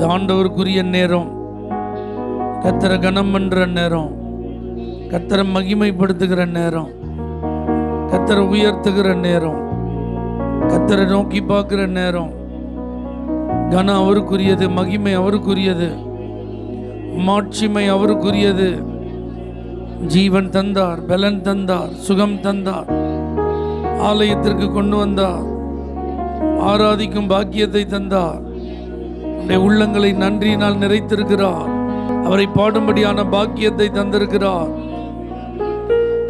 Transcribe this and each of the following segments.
இது ஆண்டவருக்குரிய நேரம். கர்த்தரை கனம் பண்ற நேரம், கர்த்தரை மகிமைப்படுத்துகிற நேரம், கர்த்தரை உயர்த்துகிற நேரம், கர்த்தரை நோக்கி பார்க்கிற நேரம். கனம் அவருக்குரியது, மகிமை அவருக்குரியது, மாட்சிமை அவருக்குரியது. ஜீவன் தந்தார், பலன் தந்தார், சுகம் தந்தார், ஆலயத்திற்கு கொண்டு வந்தார், ஆராதிக்கும் பாக்கியத்தை தந்தார். உள்ளங்களை நன்றியினால் நிறைத்திருக்கிறார். அவரை பாடும்படியான பாக்கியத்தை தந்திருக்கிறார்.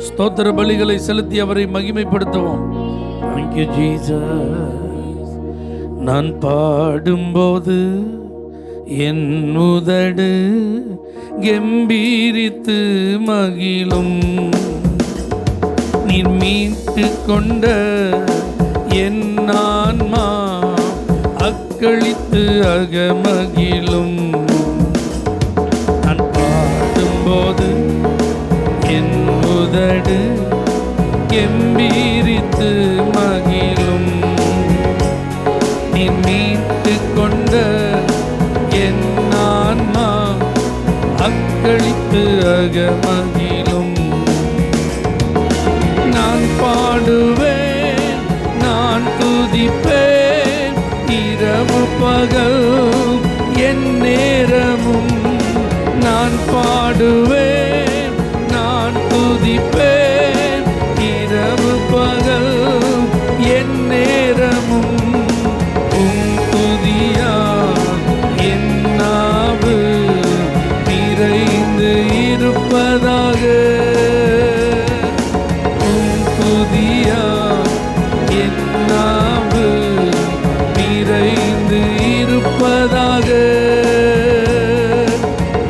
ஸ்தோத்திர பலிகளை செலுத்தி அவரை மகிமைப்படுத்துவோம். Thank you, Jesus. நான் பாடும்போது என் உதடு கம்பீரித்து மகிழும். நீர் மீட்டு கொண்ட என் ஆன்மா அக்களித்து அகமகிழும். நான் பாடும்போது என் உதடு கம்பீரித்து மகிழும். நீர் மீட்டு கொண்ட என் ஆன்மா அக்களித்து அகமகிழும். நான் பாடுவேன், நான் துதிப்பேன், இரவு பகல் என் நேரமும். நான் பாடுவேன், நான் துதிப்பேன், இரவு பகல் என் நேரமும். உம் துதியா என் நாவு நிறைந்து இருப்பதாக. உம் துதியா என் நாவு நிறைந்து இருப்பதாக.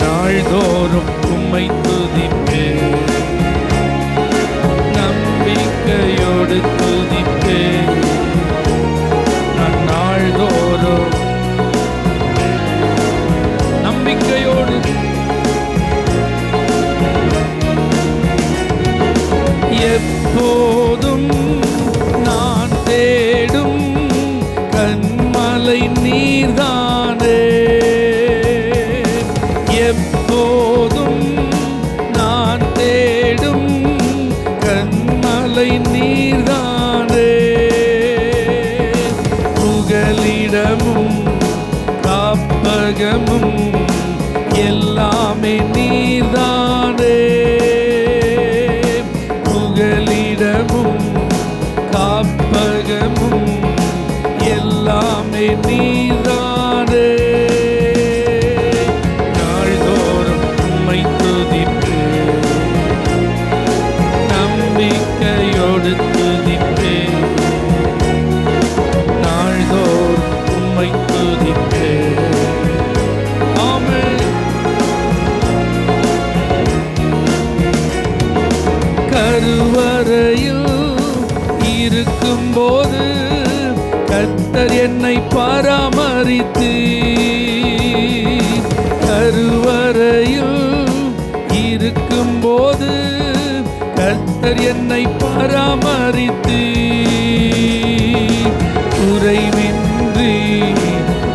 நாள்தோறும் உம்மை துதிப்பேன், நம்பிக்கையோடு துதிப்பேன். நான் நாள்தோறும் நம்பிக்கையோடு எப்போதும் நான் தேடும் கண்மலை நீர்தானே. எப்போதும் நான் தேடும் கண்மலை நீர்தானே. புகலிடமும் காப்பகமும் எல்லாமே நீர்தானே. புகலிடமும் காப்பகமும் எல்லாமே நீர்தானே. நாள்தோறும் உம்மை துதிப்பேன், நம்பிக்கையோடு துதிப்பேன். நாள்தோறும் உம்மை துதிப்பேன். ஆமென். கருவறையில் இருக்கும்போது கர்த்தர் என்னை பராமரித்து. கருவறையில் இருக்கும்போது கர்த்தர் என்னை பராமரித்து. குறைவின்றி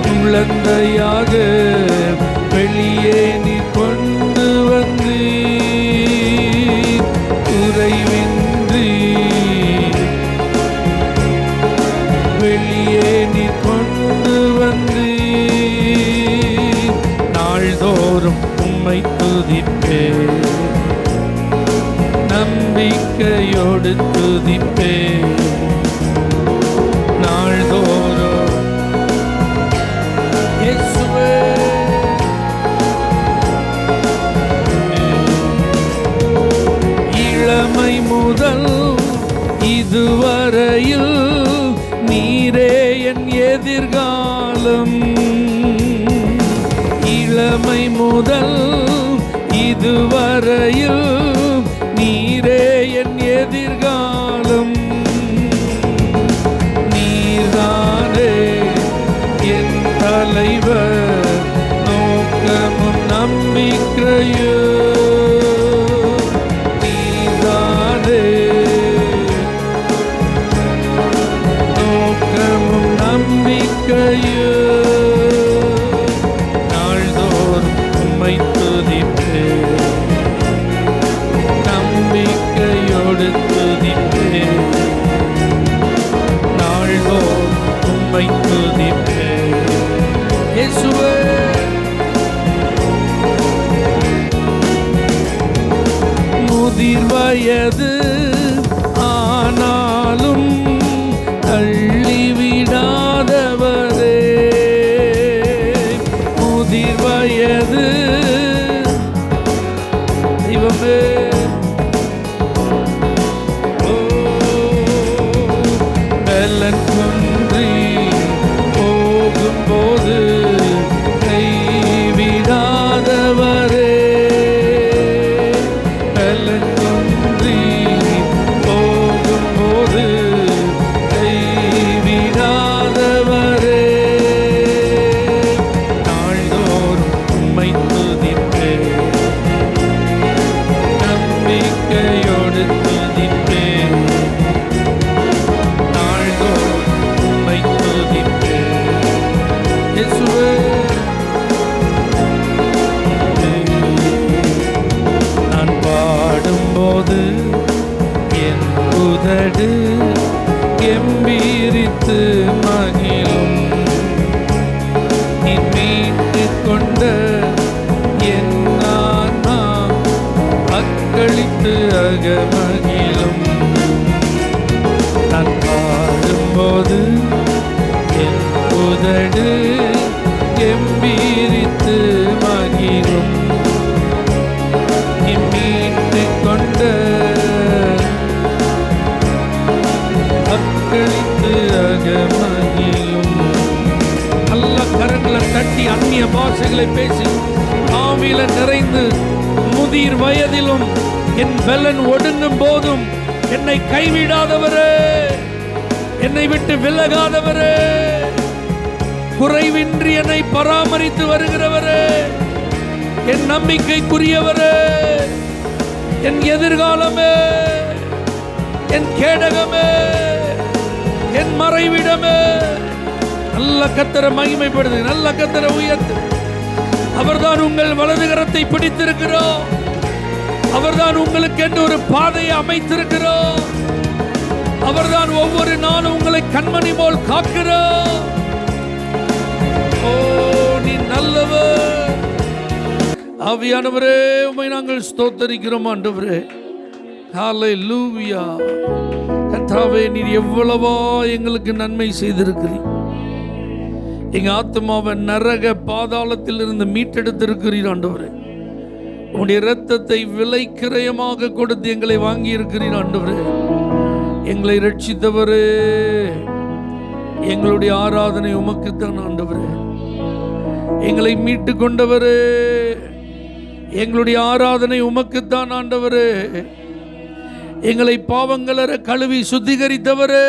குழந்தையாக வெளியே நீ கொண்டு வந்து. குறைவின்றி வெளியே நீ கொண்டு வந்து. நாள்தோறும் உம்மை துதிப்பேன், நம்பிக்கையோடு துதிப்பேன். நாள்தோறும் இயேசுவே. இளமை முதல் இதுவரையில் நீரே என் எதிர்காலம். இளமை முதல் இதுவரையில் நீரே என் எதிர்காலம். நீர்தானே என் தலைவர், நோக்கமும் நம்பிக்கையோ. நீர்தானே நோக்கமும் நம்பிக்கையோ. முதிர் வயது ஆனாலும் தள்ளிவிடாதவரே, முதிர் வயது தெய்வமே. பலன் குன்றி போகும்போது கைவிடாதவரே, பலன் குன்றி போகும்போது கைவிடாதவரே, நாள்தோறும் உம்மை துதிப்பேன், நம்பிக்கையோடு துதிப்பேன், நாள்தோறும் உம்மை துதிப்பேன். இயேசுவே, நான் பாடும்போது என் உதடு கெம்பீரித்து மகிழும், நீ மீட்டுக் கொண்ட என் ஆன்மா அக்களித்து அகமகிழும். நான் பாடும்போது என் உதடு கெம்பீரித்து மகிழும், நீ மீட்டுக் கொண்ட அக்களித்து அகமகிழும். நல்ல கரங்களை தட்டி அந்நிய பாஷைகளை பேசி ஆவியில நிறைந்து, முதிர் வயதிலும் என் பலன் ஒடுங்கும் போதும் என்னை கைவிடாதவரே, என்னை விட்டு விலகாதவரே, குறைவின்றி என்னை பராமரித்து வருகிறவரே, என் நம்பிக்கைக்குரியவரே, என் எதிர்காலமே, என் கேடகமே, என் மறைவிடமே. நல்ல கர்த்தரை மகிமைப்படுது, நல்ல கர்த்தரை உயர்த்து. அவர்தான் உங்கள் வலது கரத்தை பிடித்திருக்கிறோம், அவர்தான் உங்களுக்கு என்று ஒரு பாதையை அமைத்திருக்கிறோம், அவர்தான் ஒவ்வொரு நாளும் உங்களை கண்மணி போல் காக்கிறோம். ஓ, நீ நல்லவர். ஆவியானவரே, உம்மை நாங்கள் ஸ்தோத்தரிக்கிறோம் ஆண்டவரே. ஹல்லேலூயா. கர்த்தாவே, நீர் எவ்வளவா எங்களுக்கு நன்மை செய்திருக்கிறீர். எங்க ஆத்மாவை நரக பாதாளத்தில் இருந்து மீட்டெடுத்திருக்கிறீர் ஆண்டவரே. உம்முடைய இரத்தத்தை விலைக்கிரயமாக கொடுத்து எங்களை வாங்கி இருக்கிறீர் ஆண்டவரே. எங்களை ரட்சித்தவரே, எங்களுடைய ஆராதனை உமக்குத்தான் ஆண்டவரே. எங்களை மீட்டு கொண்டவரே, எங்களுடைய ஆராதனை உமக்குத்தான் ஆண்டவரே. எங்களை பாவங்களற கழுவி சுத்திகரித்தவரே,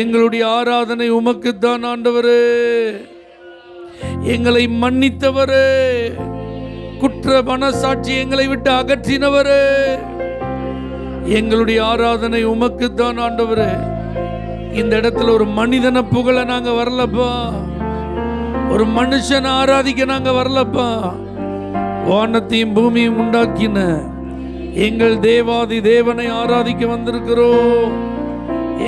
எங்களுடைய ஆராதனை உமக்குத்தான் ஆண்டவரே. எங்களை மன்னித்தவரே, குற்ற மனசாட்சி எங்களை விட்டு அகற்றினவரே, எங்களுடைய ஆராதனை உமக்குத்தான் ஆண்டவரே. இந்த இடத்துல ஒரு மனிதனை புகழ நாங்க வரலப்பா, ஒரு மனுஷனை ஆராதிக்க நாங்க வரலப்பா. வானத்தையும் பூமியும் உண்டாக்கின எங்கள் தேவாதி தேவனை ஆராதிக்க வந்திருக்கிறோம்.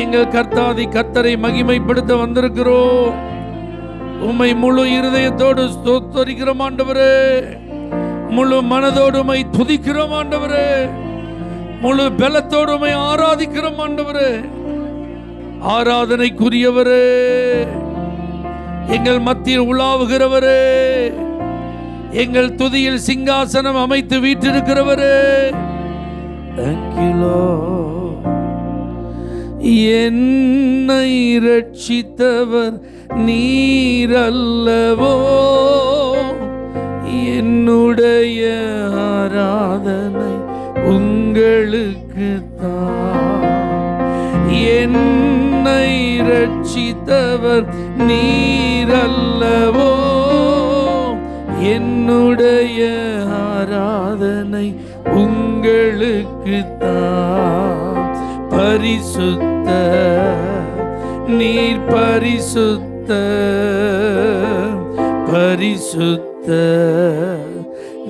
எங்கள் கர்த்தாதி கர்த்தரை மகிமைப்படுத்த வந்திருக்கிறோம். உம்மை முழு இருதயத்தோடு ஸ்தோத்தரிக்கிறோம் ஆண்டவரே, முழு மனதோடு உம்மை துதிக்கிறோம் ஆண்டவரே, முழு பலத்தோடு உம்மை ஆராதிக்கிறோம் ஆண்டவரே. ஆராதனைக்குரியவரே, எங்கள் மத்தியில் உலாவுகிறவரே, எங்கள் துதியில் சிங்காசனம் அமைத்து வீற்றிருக்கிறவரே, Thank you Lord. என்னை ரட்சித்தவர் நீரல்லவோ, என்னுடைய ஆராதனை உங்களுக்கு தான். என்னை ரட்சித்தவர் நீரல்லவோ, என்னுடைய ஆராதனை உங்களுக்கு தான். பரிசுத்த நீர் பரிசுத்த, பரிசுத்த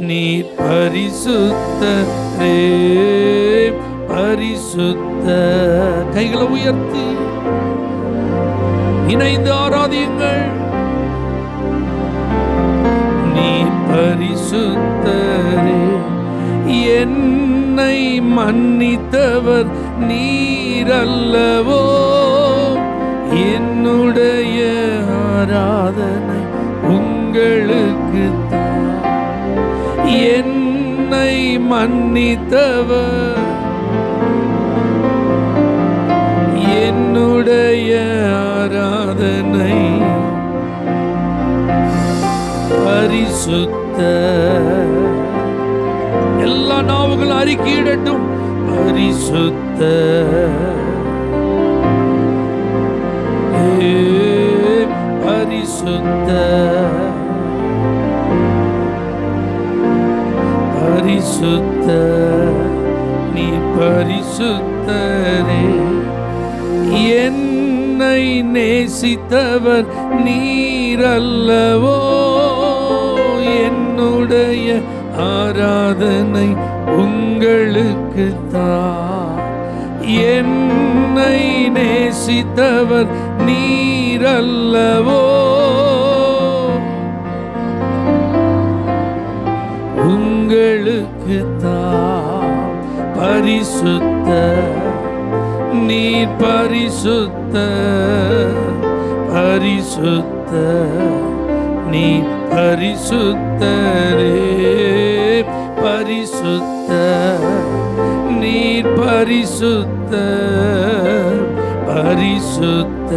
நீர் பரிசுத்தரே, பரிசுத்த. கைகளை உயர்த்தி இணைந்து ஆராதியுங்கள். நீ பரிசுத்தரே, என் என்னை மன்னித்தவர் நீரல்லவோ, என்னுடைய ஆராதனை உங்களுக்கு தான். என்னை மன்னித்தவர், என்னுடைய ஆராதனை பரிசுத்த. எல்லா நாவுகளும் அறிக்கையிடட்டும், பரிசுத்த பரிசுத்த பரிசுத்த நீ பரிசுத்தரே. என்னை நேசித்தவர் நீரல்லவோ, என்னுடைய ஆராதனை உங்களுக்கு தான். என்னை நேசித்தவர் நீரல்லவோ, உங்களுக்கு தான். பரிசுத்த நீ பரிசுத்த, பரிசுத்த நீ பரிசுத்தரே. பரிசுத்த நீ பரிசுத்த, பரிசுத்த.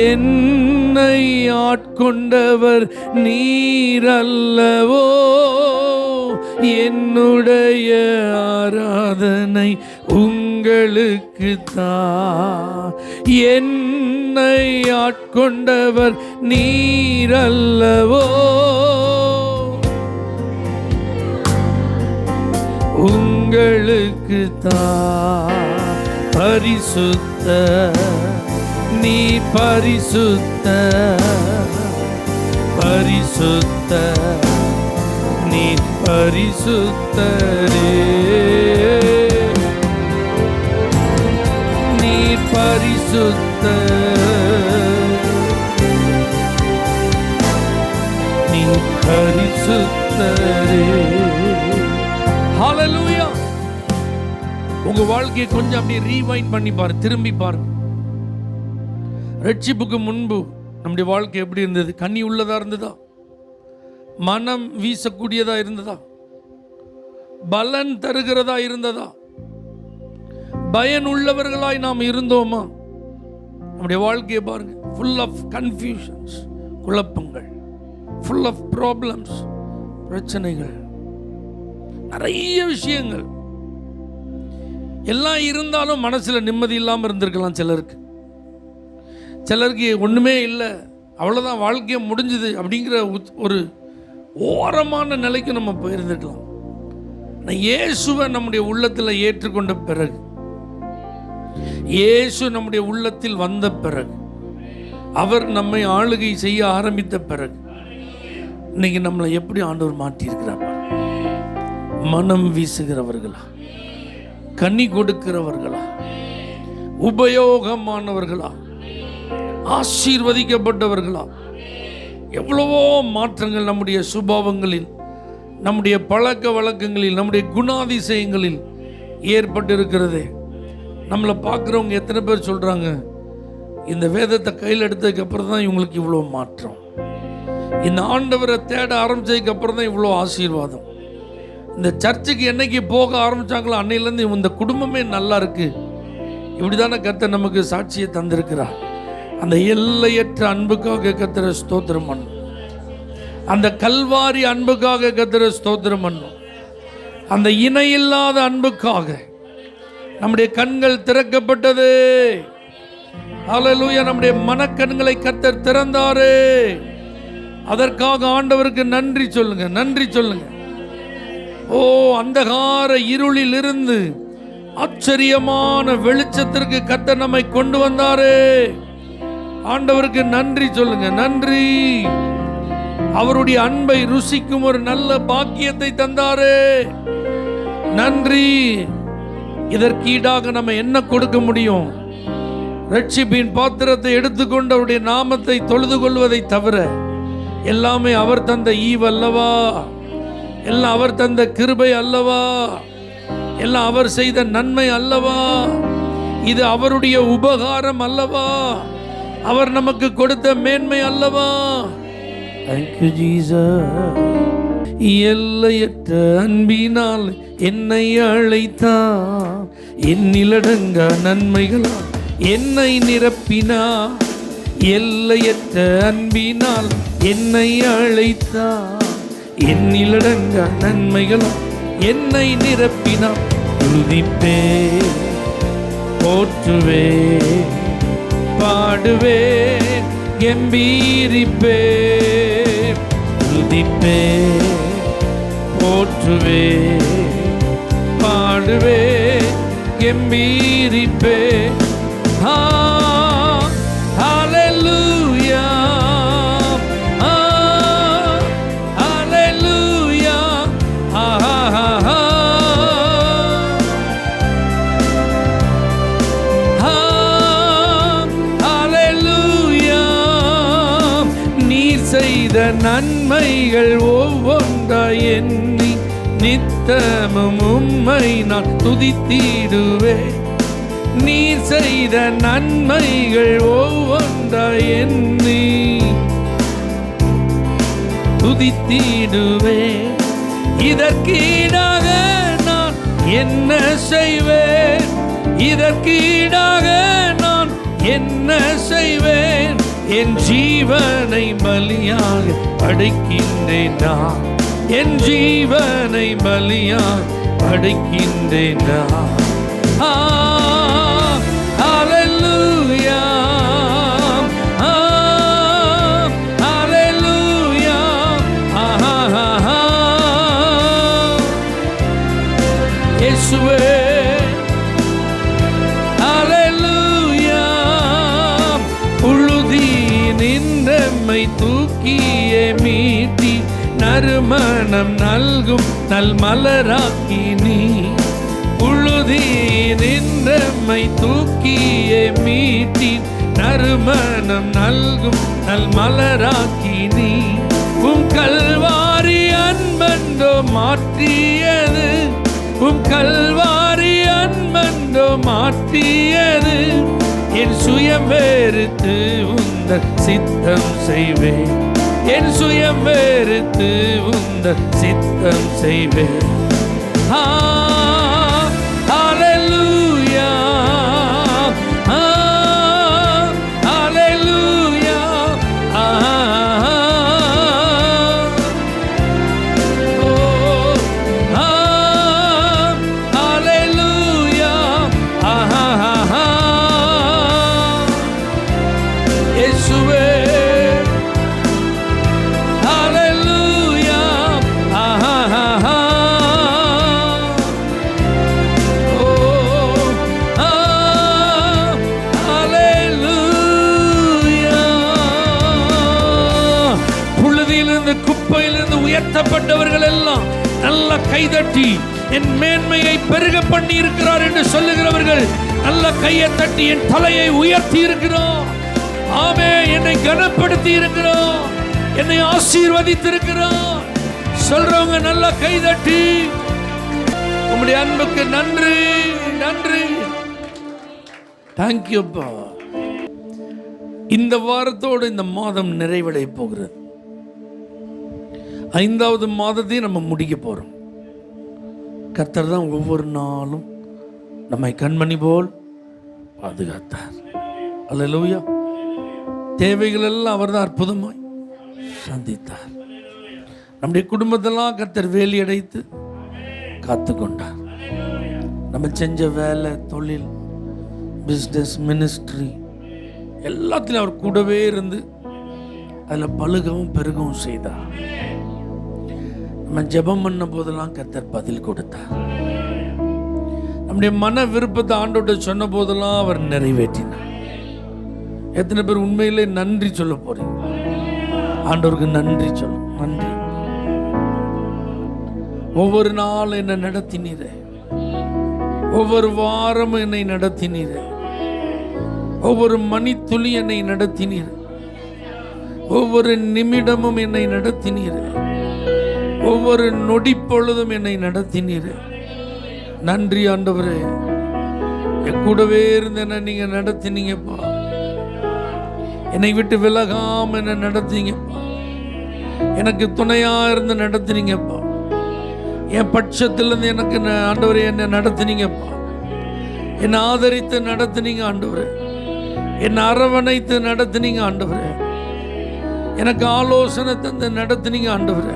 என்னை ஆட்கொண்டவர் நீரல்லவோ, என்னுடைய ஆராதனை உங்களுக்கு தான். என்னை ஆட்கொண்டவர் நீரல்லவோ, உங்களுக்கு தான். பரிசுத்த நீ பரிசுத்த, பரிசுத்த நீ பரிசுத்தரே. நீ பரிசுத்த, நீ பரிசுத்தரே. ஹல்லேலூயா. உங்க வாழ்க்கையை கொஞ்சம் அப்படியே ரீவைண்ட் பண்ணி பாரு, திரும்பி பாருங்க. ரட்சிப்புக்கு முன்பு நம்முடைய வாழ்க்கை எப்படி இருந்தது? கண்ணி உள்ளதா இருந்ததா? மனம் வீசக்கூடியதா இருந்ததா? பலன் தருகிறதா இருந்ததா? பயன் உள்ளவர்களாய் நாம் இருந்தோமா? நம்முடைய வாழ்க்கையை பாருங்க, ஃபுல் ஆஃப் கன்ஃபியூஷன்ஸ், குழப்பங்கள், ஃபுல் ஆஃப் ப்ராப்ளம்ஸ், பிரச்சனைகள், நிறைய விஷயங்கள் எல்லாம் இருந்தாலும் மனசுல நிம்மதி இல்லாமல் இருந்திருக்கலாம் சிலருக்கு. சிலருக்கு ஒண்ணுமே இல்லை, அவ்வளோதான், வாழ்க்கையை முடிஞ்சுது அப்படிங்கிற ஒரு ஓரமான நிலைக்கு நம்ம போயிருந்துக்கலாம். இயேசுவை நம்முடைய உள்ளத்தில் ஏற்றுக்கொண்ட பிறகு, இயேசு நம்முடைய உள்ளத்தில் வந்த பிறகு, அவர் நம்மை ஆளுகை செய்ய ஆரம்பித்த பிறகு, இன்னைக்கு நம்மளை எப்படி ஆண்டவர் மாற்றியிருக்கிறார். மனம் வீசுகிறவர்களா, கனி கொடுக்கிறவர்களா, உபயோகமானவர்களா, ஆசீர்வதிக்கப்பட்டவர்களா. எவ்வளவோ மாற்றங்கள் நம்முடைய சுபாவங்களில், நம்முடைய பழக்க வழக்கங்களில், நம்முடைய குணாதிசயங்களில் ஏற்பட்டிருக்கிறதே. நம்மளை பார்க்குறவங்க எத்தனை பேர் சொல்கிறாங்க, இந்த வேதத்தை கையில் எடுத்ததுக்கு அப்புறம் தான் இவங்களுக்கு இவ்வளோ மாற்றம், இந்த ஆண்டவரை தேட ஆரம்பித்ததுக்கு அப்புறம் தான் இவ்வளோ ஆசீர்வாதம், இந்த சர்ச்சுக்கு என்னைக்கு போக ஆரம்பித்தாங்களோ அன்னையிலேருந்து இந்த குடும்பமே நல்லா இருக்குது. இப்படி தானே கர்த்தர் நமக்கு சாட்சியை தந்திருக்கிறார். அந்த எல்லையற்ற அன்புக்காக கர்த்தரை ஸ்தோத்திரம் பண்ணும். அந்த கல்வாரி அன்புக்காக கர்த்தரை ஸ்தோத்திரம் பண்ணும். அந்த இணையில்லாத அன்புக்காக நம்முடைய கண்கள் திறக்கப்பட்டது. ஹல்லேலூயா. நம்முடைய மனக்கண்களை கர்த்தர் திறந்தாரே, அதற்காக ஆண்டவருக்கு நன்றி சொல்லுங்க, நன்றி சொல்லுங்க. ஓ, அந்தகார இருளில் இருந்து ஆச்சரியமான வெளிச்சத்திற்கு கர்த்தர் நம்மை கொண்டு வந்தாரே, ஆண்டவருக்கு நன்றி சொல்லுங்க, நன்றி. அவருடைய அன்பை ருசிக்கும் ஒரு நல்ல பாக்கியத்தை தந்தாரே, நன்றி. இதற்கு ஈடாக நம்ம என்ன கொடுக்க முடியும்? ரட்சிப்பின் பாத்திரத்தை எடுத்துக்கொண்டு அவருடைய நாமத்தை தொழுது கொள்வதை தவிர எல்லாமே அவர் தந்த ஈவு அல்லவா? எல்லாம் அவர் தந்த கிருபை அல்லவா? எல்லாம் அவர் செய்த நன்மை அல்லவா? இது அவருடைய உபகாரம் அல்லவா? அவர் நமக்கு கொடுத்த மேன்மை அல்லவா? Thank you Jesus. எல்லையற்ற அன்பினால் என்னை அழைத்தார், எண்ணிலடங்கா நன்மைகளால் என்னை நிரப்பினார். எல்லையற்ற அன்பினால் என்னை அழைத்தார், எண்ணிலடங்கா நன்மைகளால் என்னை நிரப்பினார். துதிப்பே, போற்றுவே, பாடுவே, கம்பீரிப்பே. துதிப்பே, போற்றுவே, பாடுவே, கம்பீரிப்பே. ஹalleluya, ஹalleluya, ஹalleluya. நீர் செய்த நன்மைகள் ஒவ்வொன்றாய் எண்ணி நித்தமும் உம்மை நான் துதித்திடுவேன். நீர் செய்த நன்மைகள் ஒவ்வொன்றாய் எண்ணி துதித்திடுவேன். இதற்கீடாக நான் என்ன செய்வேன்? இதற்கீடாக நான் என்ன செய்வேன்? என் ஜீவனை பலியாக படைக்கின்றேன் நான், என் ஜீவனை பலியாக படைக்கின்றேன் நான். ஹalleluya, ஹalleluya, இயேசுவே ஹalleluya. புழுதி நின்றம்மை தூக்கியே மீட்டி நறுமணம் நல்கும் நல்மலராக்கி நீ. புழுதி நின்றம்மை தூக்கியே மீட்டி நறுமணம் நல்கும் நல்மலராக்கி நீ. உம் கல்வாரி அன்பண்டோ மாற்றியது, உம் கல்வாரி அன்பண்டோ மாற்றியது. என் சுயம் வெறுத்து உந்தன் சித்தம் செய்வேன், என் சுயம் வெறுத்து உந்தன் சித்தம் செய்வேன். ஹalleluya, ஹalleluya, ஹalleluya, இயேசுவே ஹalleluya. புழுதியிலிருந்து குப்பையிலிருந்து உயர்த்தப்பட்டவர்கள் எல்லாம் நல்ல கைதட்டி என் மேன்மையை பெருக பண்ணி இருக்கிறார் என்று சொல்லுகிறவர்கள் நல்ல கையை தட்டி என் தலையை உயர்த்தி இருக்கிறோம். ஆமே, என்னை கனப்படுத்தி இருக்கிறோம், என்னை ஆசீர்வதித்திருக்கிறோம் சொல்றவங்க நல்ல கைதட்டி உம்முடைய அன்புக்கு நன்றி நன்றி. தேங்க்யூப்பா. இந்த வாரத்தோடு இந்த மாதம் நிறைவடைய போகிறது. 5வது மாதத்தையும் நம்ம முடிக்க போறோம். கர்த்தர் தான் ஒவ்வொரு நாளும் நம்மை கண்மணி போல் பாதுகாத்தார். அல்லேலூயா. தேவைகள் எல்லாம் அவர் தான் அற்புதமாய் சந்தித்தார். நம்முடைய குடும்பத்தெல்லாம் கர்த்தர் வேலி அடைத்து காத்து கொண்டார். நம்ம செஞ்ச வேலை, தொழில், பிஸ்னஸ், மினிஸ்ட்ரி எல்லாத்திலும் அவர் கூடவே இருந்து அதில் பழுகவும் பெருகவும் செய்தார். நம்ம ஜெபம் பண்ண போதெல்லாம் கர்த்தர் பதில் கொடுத்தார். நம்முடைய மன விருப்பத்தை ஆண்டோட சொன்ன போதெல்லாம் அவர் நிறைவேற்றினார். எத்தனை பேர் உண்மையிலே நன்றி சொல்ல போறீங்க? ஆண்டவருக்கு நன்றி சொல்ல. நன்றி. ஒவ்வொரு நாள் என்னை நடத்தினீரே, ஒவ்வொரு வாரமும் என்னை நடத்தினீரே, ஒவ்வொரு மணித்துளி என்னை நடத்தினீர். ஒவ்வொரு நிமிடமும் என்னை நடத்தினீர், ஒவ்வொரு நொடி பொழுதும் என்னை நடத்தினீர். நன்றி ஆண்டவரே. என் கூடவே இருந்து என்ன நீங்க நடத்தினீங்கப்பா. என்னை விட்டு விலகாம என்ன நடத்தினீங்கப்பா. எனக்கு துணையா இருந்து நடத்தினீங்கப்பா. என் பட்சத்திலிருந்து எனக்கு ஆண்டவரே என்னை நடத்தினீங்கப்பா. என்னை ஆதரித்து நடத்தினீங்க ஆண்டவரே. என்னை அரவணைத்து நடத்தினீங்க ஆண்டவரே. எனக்கு ஆலோசனை தந்து நடத்தினீங்க ஆண்டவரே.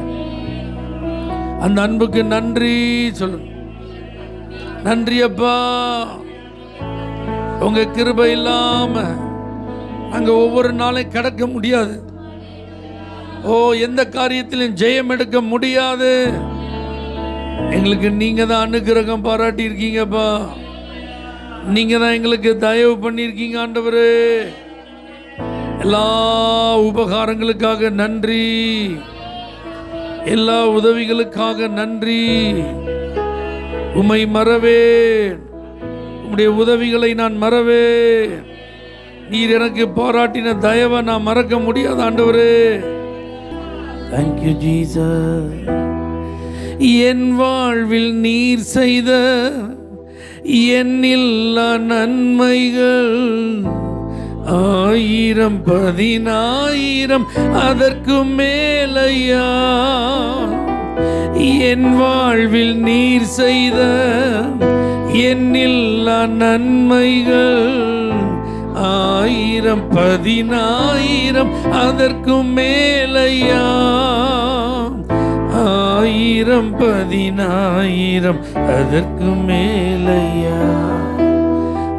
அந்த அன்புக்கு நன்றி சொல்லுங்க. நன்றி அப்பா. உங்க கிருபை இல்லாம நாங்க ஒவ்வொரு நாளையும் கடக்க முடியாது. எந்த காரியத்திலும் ஜெயம் எடுக்க முடியாது. எங்களுக்கு நீங்க தான் அனுக்கிரகம் பாராட்டி இருக்கீங்கப்பா. நீங்க தான் எங்களுக்கு தயவு பண்ணியிருக்கீங்க ஆண்டவரே. எல்லா உபகாரங்களுக்காக நன்றி, எல்லா உதவிகளுக்காக நன்றி. உம்மை மறவேன், உம்முடைய உதவிகளை நான் மறவேன். நீர் எனக்கு பாராட்டின தயவை நான் மறக்க முடியாது ஆண்டவரே. Thank you Jesus. என் வாழ்வில் நீர் செய்த எண்ணில்லா நன்மைகள் 1000 10,000 அதற்கு மேலையா. என் வாழ்வில் நீர் செய்த எண்ணில்லா நன்மைகள் 1000 10,000 அதற்கு மேலையா. 1000 10,000 அதற்கு மேலையா.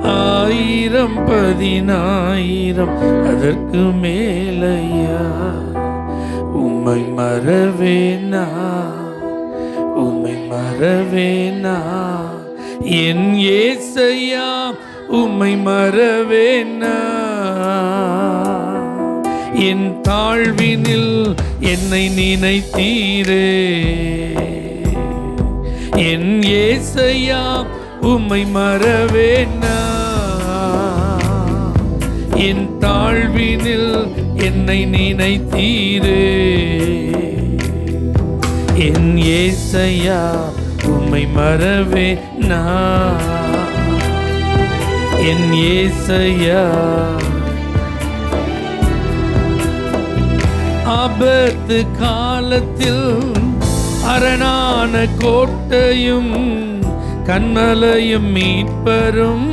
1000 10,000 அதற்கு மேலையா. உம்மை மறவேனா, உம்மை மறவேனா என் ஏசையா. உம்மை மறவேனா. என் தாழ்வினில் என்னை நினைத்தீரே. என் ஏசையா உம்மை மறவேனா. என் தாழ்வினில் என்னை நினைத்தீரே. என் ஏசையா உம்மை மறவேனா. என் ஏசையா. ஆபத்து காலத்தில் அரணான கோட்டையும் கண்மலையும் மீட்பரும்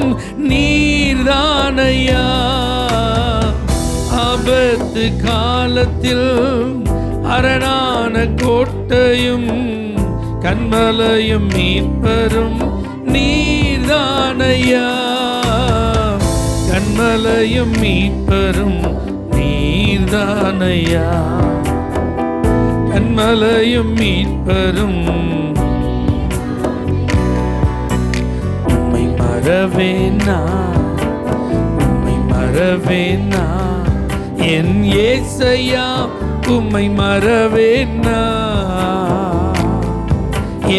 நீர்தானையா. ஆபத்து காலத்தில் அரணான கோட்டையும் கண்மலையும் மீட்பரும் நீர்தானையா. கண்மலையும் மீட்பரும் நீர்தானையா. கண்மலையும் மீட்பரும். உம்மை மறவேனா, உம்மை மறவேனா என் ஏசையா. உம்மை மறவேனா.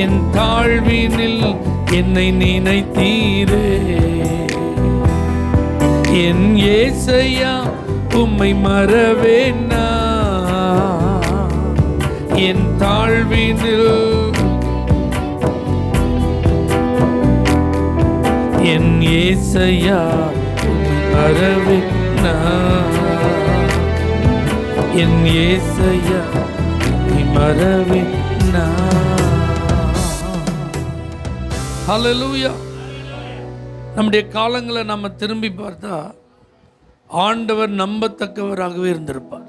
என் தாழ்வினில் என்னை நினைத்தீரே. என் ஏசையா உம்மை மறவேனா. என் தாழ்வினில் என் ஏசையா உம்மை மறவேனா. என் ஏசையா உம்மை மறவேனா. ஹல்லேலூயா. நம்முடைய காலங்களை நம்ம திரும்பி பார்த்தா ஆண்டவர் நம்பத்தக்கவராகவே இருந்திருப்பார்.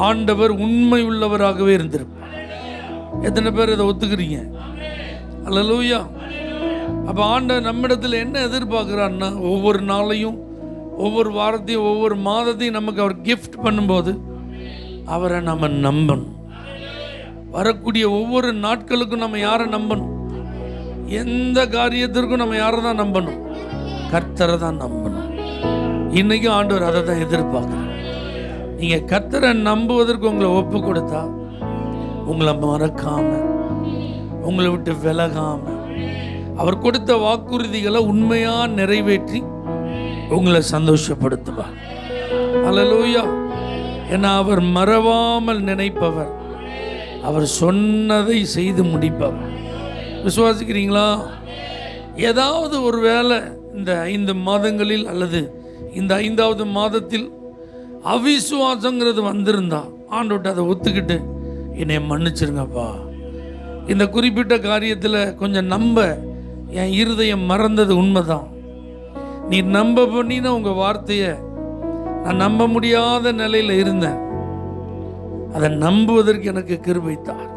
ஆண்டவர் உண்மை உள்ளவராகவே இருந்திருப்பார். எத்தனை பேர் இதை ஒத்துக்கிறீங்க? ஹல்லேலூயா. அப்போ ஆண்டவர் நம்மிடத்தில் என்ன எதிர்பார்க்குறாருன்னா, ஒவ்வொரு நாளையும் ஒவ்வொரு வாரத்தையும் ஒவ்வொரு மாதத்தையும் நமக்கு அவர் கிஃப்ட் பண்ணும்போது அவரை நம்ம நம்பணும். வரக்கூடிய ஒவ்வொரு நாட்களுக்கும் நம்ம யாரை நம்பணும்? எந்த காரியத்திற்கும் நம்ம யாரை தான் நம்பணும்? கர்த்தரை தான் நம்பணும். இன்னைக்கும் ஆண்டவர் அதை தான் எதிர்பார்க்குறார். நீங்கள் கர்த்தரை நம்புவதற்கு உங்களை ஒப்பு கொடுத்தா, உங்களை மறக்காம, உங்களை விட்டு விலகாம, அவர் கொடுத்த வாக்குறுதிகளை உண்மையாக நிறைவேற்றி உங்களை சந்தோஷப்படுத்துவார். ஹல்லேலூயா. ஏன்னா அவர் மறவாமல் நினைப்பவர், அவர் சொன்னதை செய்து முடிப்பவர். விசுவாசிக்கிறீங்களா? ஏதாவது ஒரு வேளை இந்த 5 மாதங்களில் அல்லது இந்த 5வது மாதத்தில் அவிசுவாசங்கிறது வந்திருந்தா ஆண்டவர்கிட்ட அதை ஒத்துக்கிட்டு, என்னை மன்னிச்சிருங்கப்பா, இந்த குறிப்பிட்ட காரியத்தில் கொஞ்சம் நம்ப என் இருதயம் மறந்தது உண்மைதான், நீ நம்ப பண்ணின உங்கள் வார்த்தையை நான் நம்ப முடியாத நிலையில் இருந்தேன், அதை நம்புவதற்கு எனக்கு கிருபை தார்.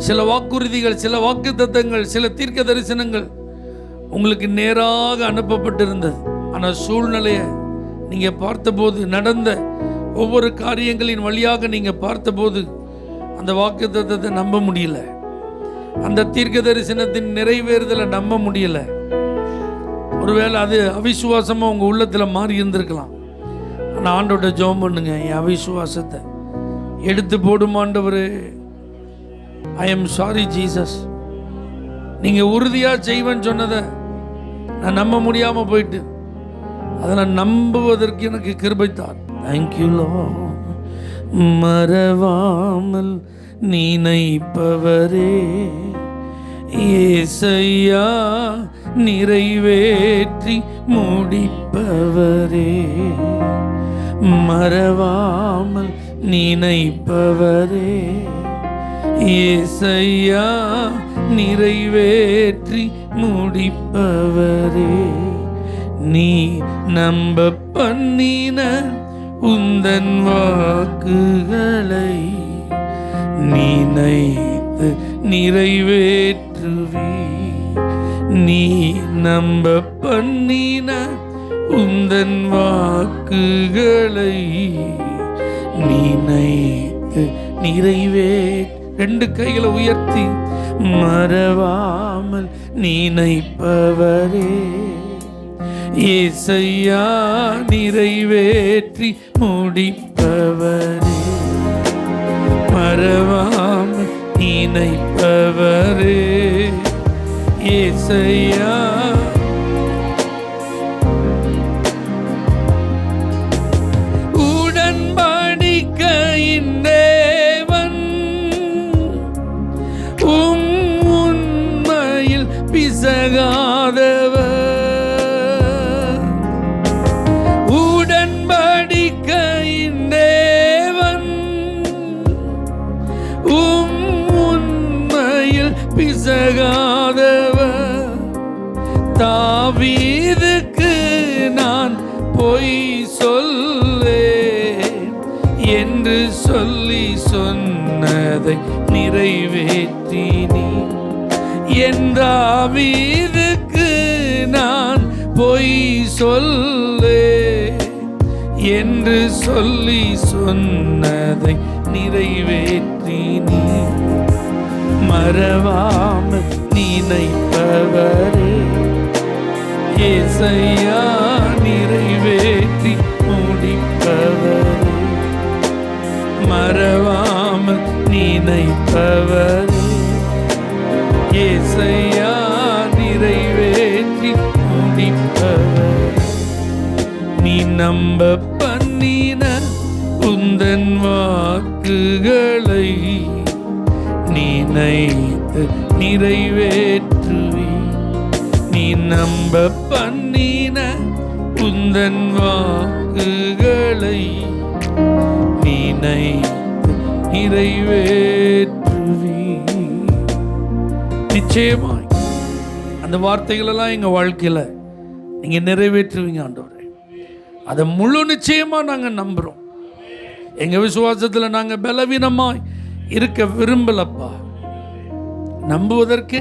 சில வாக்குறுதிகள், சில வாக்குத்தத்தங்கள், சில தீர்க்க தரிசனங்கள் உங்களுக்கு நேராக அனுப்பப்பட்டிருந்தது. ஆனால் சூழ்நிலையை நீங்கள் பார்த்தபோது, நடந்த ஒவ்வொரு காரியங்களின் வழியாக நீங்கள் பார்த்தபோது அந்த வாக்குத்தத்தத்தை நம்ப முடியல, அந்த தீர்க்க தரிசனத்தின் நிறைவேறுதலை நம்ப முடியல. ஒருவேளை அது அவிசுவாசமாக உங்கள் உள்ளத்தில் மாறி இருந்திருக்கலாம். ஆனால் ஆண்டோட ஜெபம் பண்ணுங்க, என் அவிசுவாசத்தை எடுத்து போடும் ஆண்டவரே. ஐ எம் சாரி ஜீசஸ், நீங்கள் உறுதியாக செய்வேன்னு சொன்னதை நான் நம்ப முடியாமல் போயிட்டு அதை நான் நம்புவதற்கு எனக்கு கிருபை தார். Thank you Lord. மறவாமல் நினைப்பவரே ஏசையா, நிறைவேற்றி முடிப்பவரே, மறவாமல் நினைப்பவரே ஏசையா, நிறைவேற்றி முடிப்பவரே, நீ நம்ப பண்ணின உந்தன் வாக்குகளை நினைத்து நிறைவேற்றுவி, நீ நம்ப பண்ணின உந்தன் வாக்குகளை நினைத்து நிறைவேற்று. 2 கைகளை உயர்த்தி, மறவாமல் நினைப்பவரே ஏசையா, நிறைவேற்றி முடிப்பவரே, மறவாமல் நினைப்பவரே ஏசையா, உடன்படிக்கையின் தேவன், உண்மையில் பிசகாதவர், உடன்படிக்கையின் தேவன், உண்மையில் பிசகாதவர், தாவீதுக்கு நான் பொய் சொல்லேன் என்று சொல்லி சொன்னதை நிறைவேற்றினீ, என் தாவீதுக்கு நான் பொய் சொல்லேன் என்று சொல்லி சொன்னதை நிறைவேற்றினீ, மறவாமல் நினைப்பவரே ஏசையா, நிறைவேற்றி முடிப்பவரே, மறவாமல் நினைப்பவரே ஏசையா, நிறைவேற்றி முடிப்பவரே, நீ நம்ப பண்ணின உந்தன் வாக்குகளை நினைத்து நிறைவேற்றுவி, நீ நம்ப பண்ணின உந்தன் வாக்குகளை நினைத்து நிறைவேற்றுவி. நிச்சயமாய் அந்த வார்த்தைகளெல்லாம் எங்கள் வாழ்க்கையில் நீங்கள் நிறைவேற்றுவீங்க ஆண்டவரே. அதை முழு நிச்சயமாக நாங்கள் நம்புகிறோம். எங்கள் விசுவாசத்தில் நாங்கள் பலவீனமாய் இருக்க விரும்பலப்பா. நம்புவதற்கு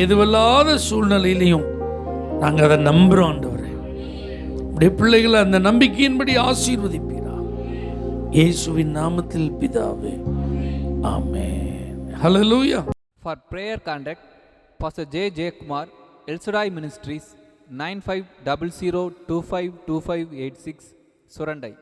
எதுவல்லாத சூழ்நிலையிலையும் நாங்கள் அதை நம்புகிறோம் ஆண்டவரே. உடைய பிள்ளைகளை அந்த நம்பிக்கையின்படி ஆசீர்வதிப்பீரா, இயேசுவின் நாமத்தில் பிதாவே, ஆமென். ஹல்லேலூயா. For prayer contact, Pastor J. J. Kumar, El Shaddai Ministries, 9500252586, Surandai.